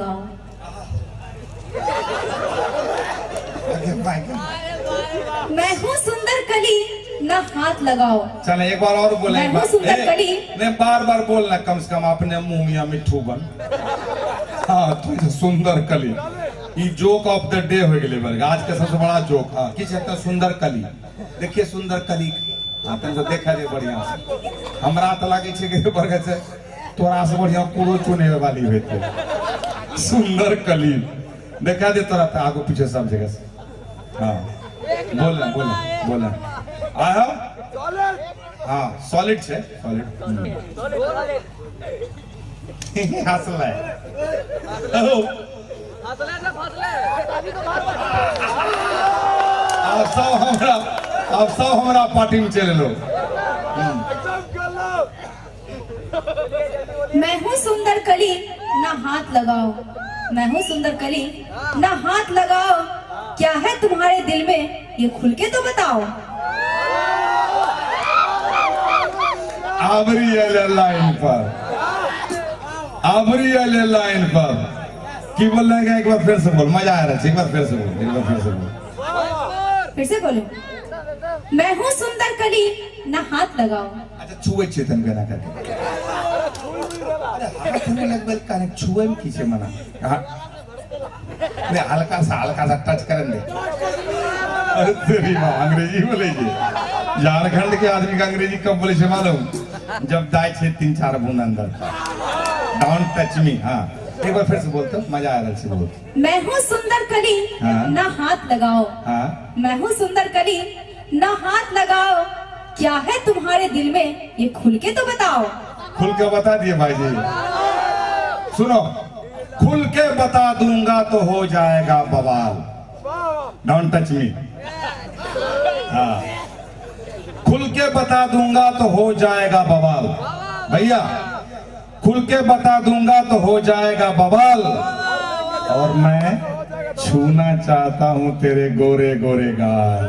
लगाओ। मैं हूँ सुंदर कली ना हाथ लगाओ। चल एक बार और बोले। मैं हूँ सुंदर कली। नहीं बार बार बोलना, कम से कम अपने मुंह मियाँ मिट्ठू बन। हाँ तो सुंदर कली ये जोक ऑफ द डे हो गए आज का सबसे बड़ा जोक। हाँ किस कहते हैं सुंदर कली। देखिए सुंदर कली तो देखा रे बढ़िया से हमरा तो लगे से तोरा से बढ़िया कूड़ो चुने वाली होते। सुंदर कली देखा दे तोरा तो आगो पीछे सब जगह से। हाँ बोल बोल आया। हाँ सॉलिड छे सॉलिड हंसला है। अब सब हमरा पार्टी में चले लो। मैं हूँ सुंदर कली ना हाथ लगाओ। मैं हूँ सुंदर कली ना हाथ लगाओ। क्या है तुम्हारे दिल में ये खुल के तो बताओ। आबरी लाइन पर की बोल रहे हैं। एक बार फिर से बोल, मजा आ रहा है। एक बार फिर से बोल, एक बार फिर से बोलो। मैं हूँ सुंदर कली ना हाथ लगाओ। अच्छा छुए चेतन के ना करके अरे हाथ में लगबल काने छुए में किसे मना। मैं हल्का सा टच करन दे। अरे तेरी माँ अंग्रेजी बोलेगी। झारखंड के आदमी का अंग्रेजी कब बोले से मालूम, जब दाई छे 3-4 बूंद अंदर। Don't touch me. हाँ एक बार फिर से बोलते, मजा आ रहा है बोल। मैं हूँ सुंदर कली ना हाथ लगाओ। हाँ मैं हूँ सुंदर कली ना हाथ लगाओ। क्या है तुम्हारे दिल में ये खुल के तो बताओ। खुल के बता दिए भाई जी। सुनो, खुल के बता दूंगा तो हो जाएगा बवाल। Don't touch me. हाँ खुल के बता दूंगा तो हो जाएगा बवाल। भैया खुल के बता दूंगा तो हो जाएगा बवाल। और मैं छूना चाहता हूं तेरे गोरे गोरे गाल।